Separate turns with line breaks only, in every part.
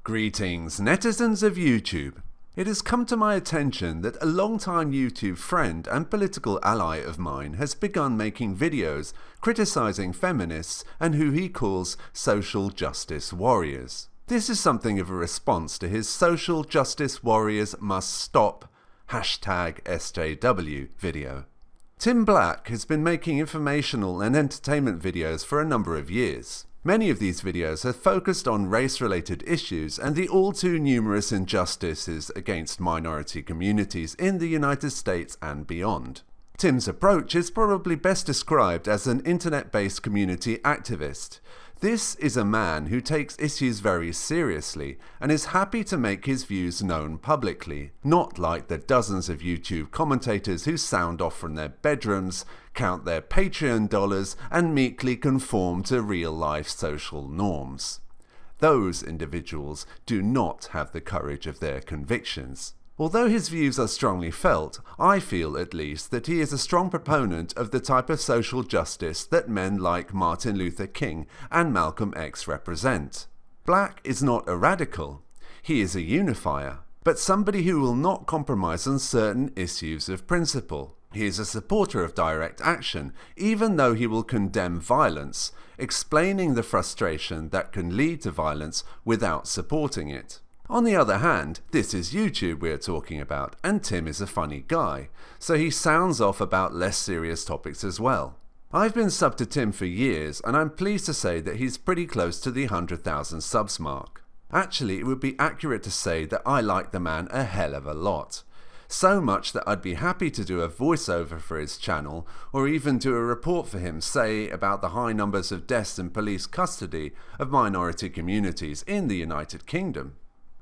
Greetings, netizens of YouTube. It has come to my attention that a long-time YouTube friend and political ally of mine has begun making videos criticizing feminists and who he calls social justice warriors. This is something of a response to his social justice warriors must stop #SJW video. Tim Black has been making informational and entertainment videos for a number of years. Many of these videos have focused on race-related issues and the all-too numerous injustices against minority communities in the United States and beyond. Tim's approach is probably best described as an internet-based community activist. This is a man who takes issues very seriously and is happy to make his views known publicly, not like the dozens of YouTube commentators who sound off from their bedrooms, count their Patreon dollars, and meekly conform to real-life social norms. Those individuals do not have the courage of their convictions. Although his views are strongly felt, I feel at least that he is a strong proponent of the type of social justice that men like Martin Luther King and Malcolm X represent. Black is not a radical, he is a unifier, but somebody who will not compromise on certain issues of principle. He is a supporter of direct action, even though he will condemn violence, explaining the frustration that can lead to violence without supporting it. On the other hand, this is YouTube we're talking about, and Tim is a funny guy, so he sounds off about less serious topics as well. I've been subbed to Tim for years, and I'm pleased to say that he's pretty close to the 100,000 subs mark. Actually, it would be accurate to say that I like the man a hell of a lot. So much that I'd be happy to do a voiceover for his channel, or even do a report for him, say, about the high numbers of deaths in police custody of minority communities in the United Kingdom.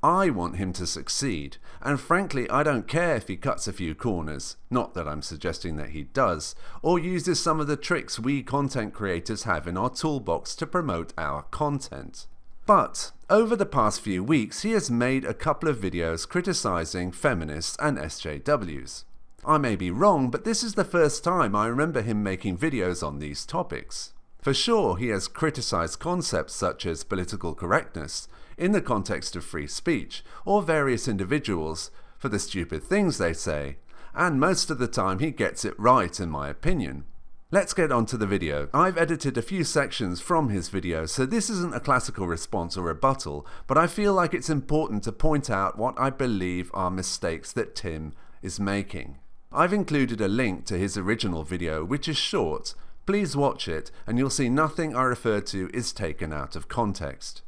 I want him to succeed, and frankly I don't care if he cuts a few corners, not that I'm suggesting that he does, or uses some of the tricks we content creators have in our toolbox to promote our content. But over the past few weeks he has made a couple of videos criticizing feminists and SJWs. I may be wrong, but this is the first time I remember him making videos on these topics. For sure, he has criticized concepts such as political correctness in the context of free speech, or various individuals for the stupid things they say, and most of the time he gets it right in my opinion. Let's get on to the video. I've edited a few sections from his video, so this isn't a classical response or rebuttal, but I feel like it's important to point out what I believe are mistakes that Tim is making. I've included a link to his original video, which is short. Please watch it, and you'll see nothing I refer to is taken out of context.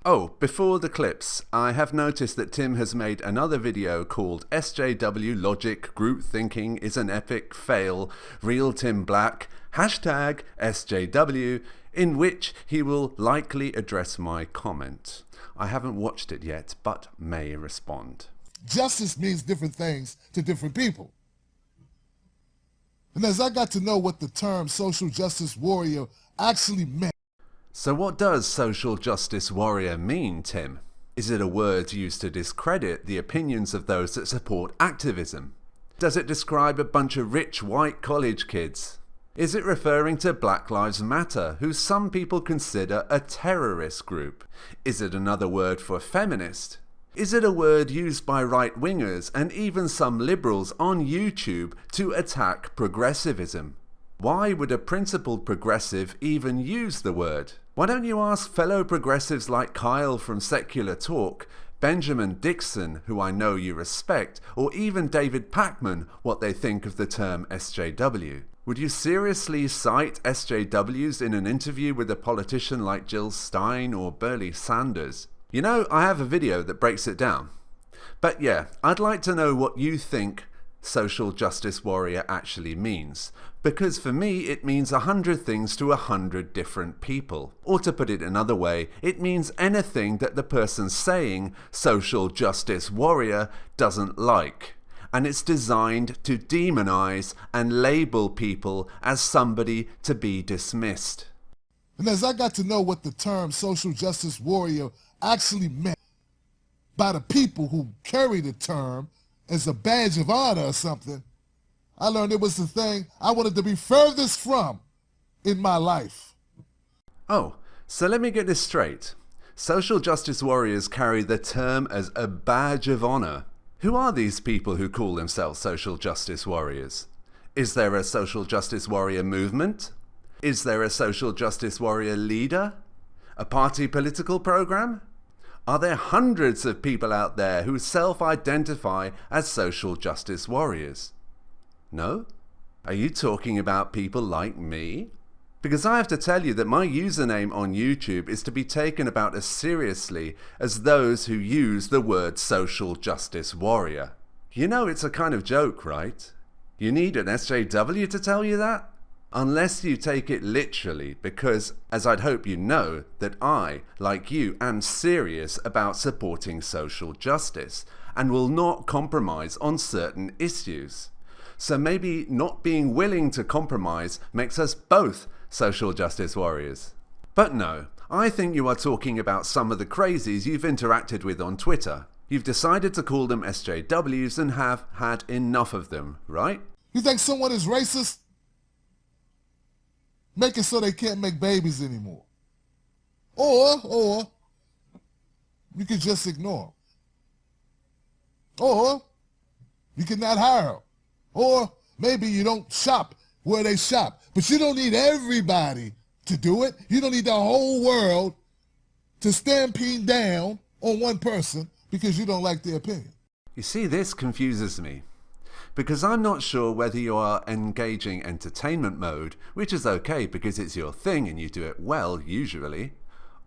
Oh, before the clips, I have noticed that Tim has made another video called SJW Logic Group Thinking is an Epic Fail, Real Tim Black, #SJW, in which he will likely address my comment. I haven't watched it yet, but may respond.
Justice means different things to different people. And as I got to know what the term social justice warrior actually meant.
So what does social justice warrior mean, Tim? Is it a word used to discredit the opinions of those that support activism? Does it describe a bunch of rich white college kids? Is it referring to Black Lives Matter, who some people consider a terrorist group? Is it another word for feminist? Is it a word used by right-wingers and even some liberals on YouTube to attack progressivism? Why would a principled progressive even use the word? Why don't you ask fellow progressives like Kyle from Secular Talk, Benjamin Dixon, who I know you respect, or even David Pacman what they think of the term SJW? Would you seriously cite SJWs in an interview with a politician like Jill Stein or Bernie Sanders? You know, I have a video that breaks it down. But yeah, I'd like to know what you think social justice warrior actually means, because for me it means 100 things to 100 different people. Or to put it another way, it means anything that the person saying social justice warrior doesn't like. And it's designed to demonize and label people as somebody to be dismissed.
And as I got to know what the term social justice warrior actually meant by the people who carry the term as a badge of honor or something, I learned it was the thing I wanted to be furthest from in my life.
Oh, so let me get this straight. Social justice warriors carry the term as a badge of honor. Who are these people who call themselves social justice warriors? Is there a social justice warrior movement? Is there a social justice warrior leader? A party political program? Are there hundreds of people out there who self-identify as social justice warriors? No? Are you talking about people like me? Because I have to tell you that my username on YouTube is to be taken about as seriously as those who use the word social justice warrior. You know it's a kind of joke, right? You need an SJW to tell you that? Unless you take it literally, because, as I'd hope you know, that I, like you, am serious about supporting social justice and will not compromise on certain issues. So maybe not being willing to compromise makes us both social justice warriors. But no, I think you are talking about some of the crazies you've interacted with on Twitter. You've decided to call them SJWs and have had enough of them, right?
You think someone is racist? Make it so they can't make babies anymore. Or you can just ignore them. Or you can not hire them. Or maybe you don't shop where they shop. But you don't need everybody to do it. You don't need the whole world to stampede down on one person because you don't like their opinion.
You see, this confuses me. Because I'm not sure whether you are engaging entertainment mode, which is okay because it's your thing and you do it well, usually,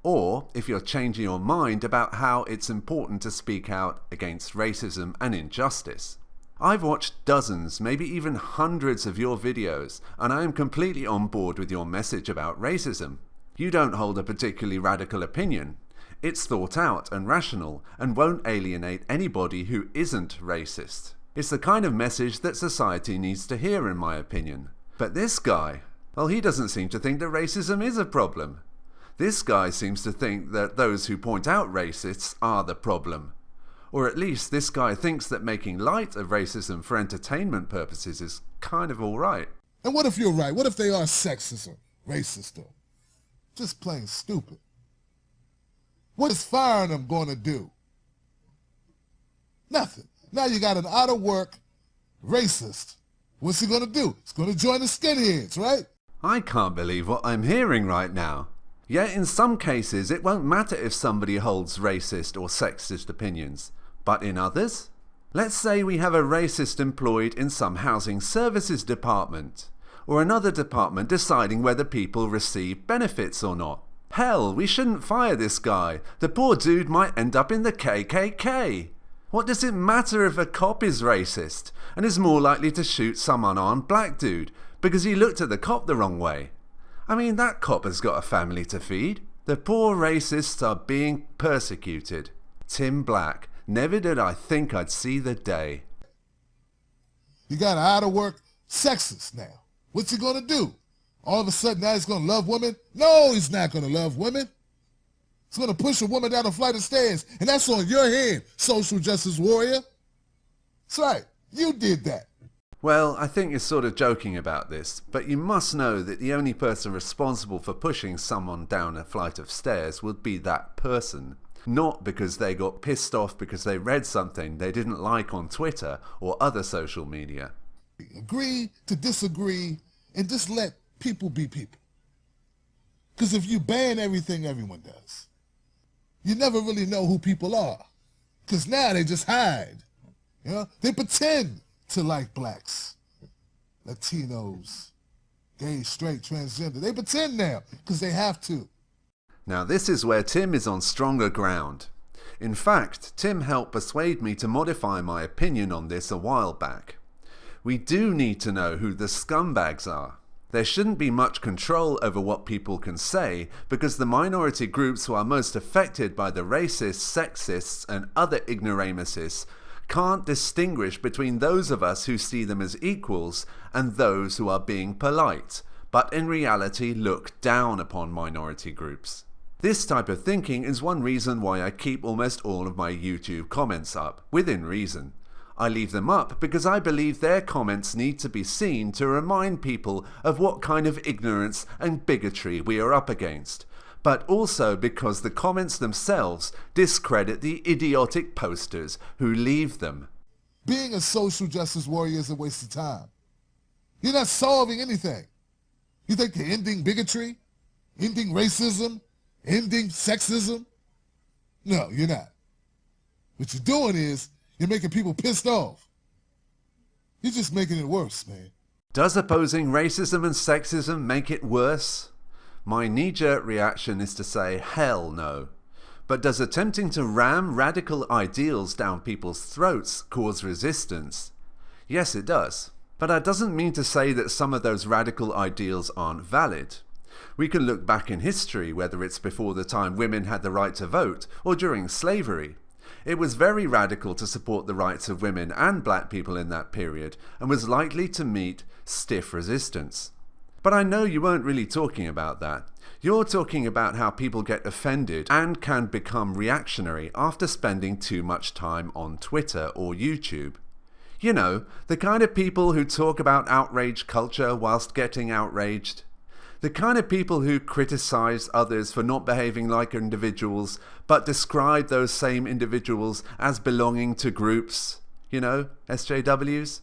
or if you're changing your mind about how it's important to speak out against racism and injustice. I've watched dozens, maybe even hundreds of your videos, and I am completely on board with your message about racism. You don't hold a particularly radical opinion. It's thought out and rational and won't alienate anybody who isn't racist. It's the kind of message that society needs to hear, in my opinion. But this guy, well, he doesn't seem to think that racism is a problem. This guy seems to think that those who point out racists are the problem. Or at least this guy thinks that making light of racism for entertainment purposes is kind of alright.
And what if you're right? What if they are sexist or racist or just plain stupid? What is firing them going to do? Nothing. Now you got an out-of-work racist. What's he going to do? He's going to join the skinheads, right?
I can't believe what I'm hearing right now. Yet in some cases it won't matter if somebody holds racist or sexist opinions. But in others? Let's say we have a racist employed in some housing services department, or another department deciding whether people receive benefits or not. Hell, we shouldn't fire this guy. The poor dude might end up in the KKK. What does it matter if a cop is racist and is more likely to shoot some unarmed black dude because he looked at the cop the wrong way? I mean, that cop has got a family to feed. The poor racists are being persecuted. Tim Black, never did I think I'd see the day.
You got an out-of-work sexist now. What's he going to do? All of a sudden now he's going to love women? No, he's not going to love women. He's going to push a woman down a flight of stairs, and that's on your head, social justice warrior. That's right. You did that.
Well, I think you're sort of joking about this, but you must know that the only person responsible for pushing someone down a flight of stairs would be that person. Not because they got pissed off because they read something they didn't like on Twitter or other social media.
Agree to disagree and just let people be people. Because if you ban everything everyone does, you never really know who people are. Because now they just hide. You know? They pretend to like blacks, Latinos, gay, straight, transgender. They pretend now because they have to.
Now this is where Tim is on stronger ground. In fact, Tim helped persuade me to modify my opinion on this a while back. We do need to know who the scumbags are. There shouldn't be much control over what people can say because the minority groups who are most affected by the racists, sexists and other ignoramuses can't distinguish between those of us who see them as equals and those who are being polite, but in reality look down upon minority groups. This type of thinking is one reason why I keep almost all of my YouTube comments up, within reason. I leave them up because I believe their comments need to be seen to remind people of what kind of ignorance and bigotry we are up against. but also because the comments themselves discredit the idiotic posters who leave them.
Being a social justice warrior is a waste of time. You're not solving anything. You think you're ending bigotry, ending racism, ending sexism? No, you're not. What you're doing is you're making people pissed off. You're just making it worse, man.
Does opposing racism and sexism make it worse? My knee-jerk reaction is to say hell no. But does attempting to ram radical ideals down people's throats cause resistance? Yes, it does. But that doesn't mean to say that some of those radical ideals aren't valid. We can look back in history, whether it's before the time women had the right to vote or during slavery. It was very radical to support the rights of women and black people in that period and was likely to meet stiff resistance. But I know you weren't really talking about that. You're talking about how people get offended and can become reactionary after spending too much time on Twitter or YouTube. You know, the kind of people who talk about outrage culture whilst getting outraged. The kind of people who criticize others for not behaving like individuals, but describe those same individuals as belonging to groups. You know, SJWs?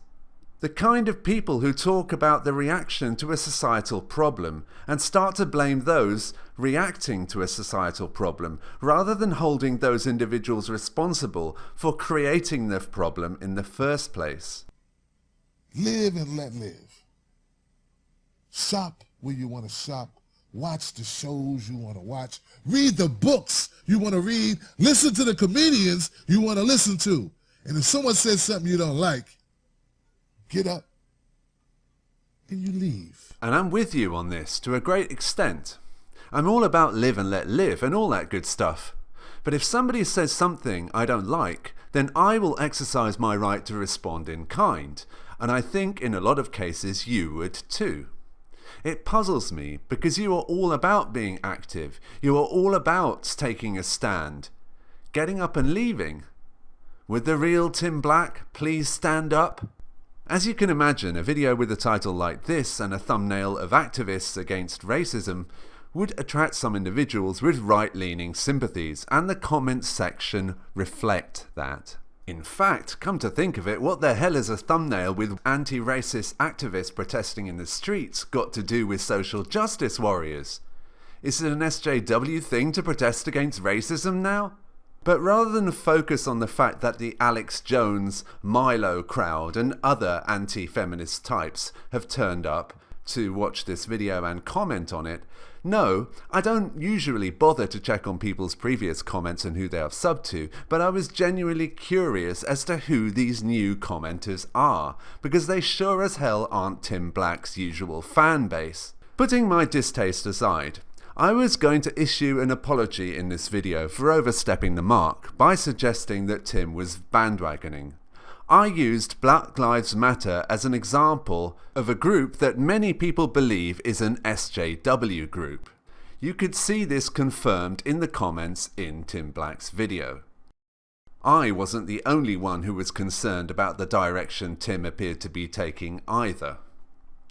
The kind of people who talk about the reaction to a societal problem and start to blame those reacting to a societal problem rather than holding those individuals responsible for creating the problem in the first place.
Live and let live. Shop where you want to shop. Watch the shows you want to watch. Read the books you want to read. Listen to the comedians you want to listen to. And if someone says something you don't like, get up and you leave.
And I'm with you on this to a great extent. I'm all about live and let live and all that good stuff. But if somebody says something I don't like, then I will exercise my right to respond in kind. And I think in a lot of cases you would too. It puzzles me because you are all about being active. You are all about taking a stand. Getting up and leaving. Would the real Tim Black please stand up? As you can imagine, a video with a title like this and a thumbnail of activists against racism would attract some individuals with right-leaning sympathies, and the comments section reflect that. In fact, come to think of it, what the hell is a thumbnail with anti-racist activists protesting in the streets got to do with social justice warriors? Is it an SJW thing to protest against racism now? But rather than focus on the fact that the Alex Jones, Milo crowd and other anti-feminist types have turned up to watch this video and comment on it, no, I don't usually bother to check on people's previous comments and who they have subbed to, but I was genuinely curious as to who these new commenters are, because they sure as hell aren't Tim Black's usual fan base. Putting my distaste aside, I was going to issue an apology in this video for overstepping the mark by suggesting that Tim was bandwagoning. I used Black Lives Matter as an example of a group that many people believe is an SJW group. You could see this confirmed in the comments in Tim Black's video. I wasn't the only one who was concerned about the direction Tim appeared to be taking either.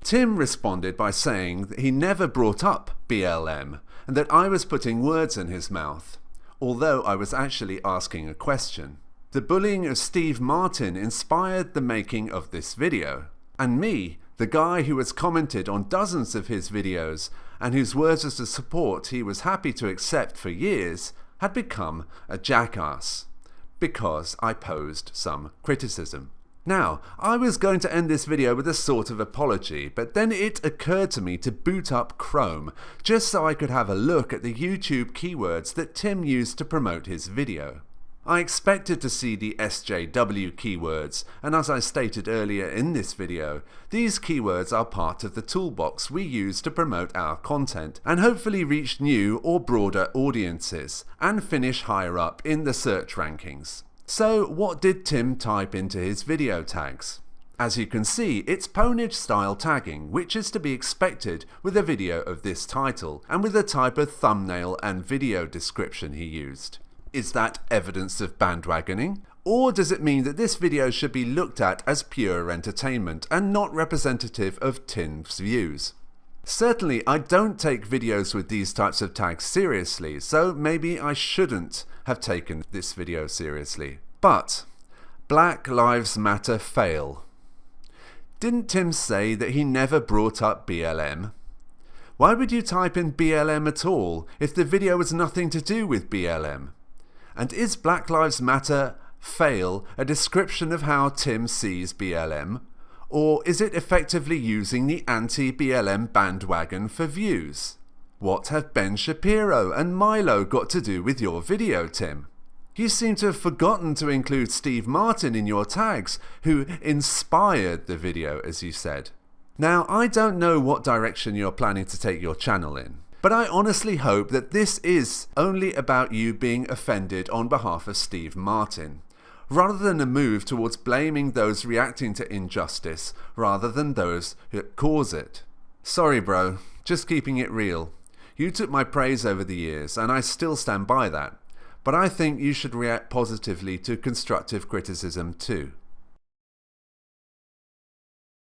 Tim responded by saying that he never brought up BLM and that I was putting words in his mouth, although I was actually asking a question. The bullying of Steve Martin inspired the making of this video, and me, the guy who has commented on dozens of his videos and whose words of support he was happy to accept for years, had become a jackass because I posed some criticism. Now, I was going to end this video with a sort of apology, but then it occurred to me to boot up Chrome, just so I could have a look at the YouTube keywords that Tim used to promote his video. I expected to see the SJW keywords, and as I stated earlier in this video, these keywords are part of the toolbox we use to promote our content and hopefully reach new or broader audiences, and finish higher up in the search rankings. So what did Tim type into his video tags? As you can see, it's ponage style tagging, which is to be expected with a video of this title and with the type of thumbnail and video description he used. Is that evidence of bandwagoning? Or does it mean that this video should be looked at as pure entertainment and not representative of Tim's views? Certainly, I don't take videos with these types of tags seriously, so maybe I shouldn't have taken this video seriously. But Black Lives Matter fail. Didn't Tim say that he never brought up BLM? Why would you type in BLM at all if the video has nothing to do with BLM? And is Black Lives Matter fail a description of how Tim sees BLM? Or is it effectively using the anti-BLM bandwagon for views? What have Ben Shapiro and Milo got to do with your video, Tim? You seem to have forgotten to include Steve Martin in your tags, who inspired the video, as you said. Now, I don't know what direction you're planning to take your channel in, but I honestly hope that this is only about you being offended on behalf of Steve Martin, rather than a move towards blaming those reacting to injustice rather than those who cause it. Sorry bro, just keeping it real. You took my praise over the years and I still stand by that, but I think you should react positively to constructive criticism too.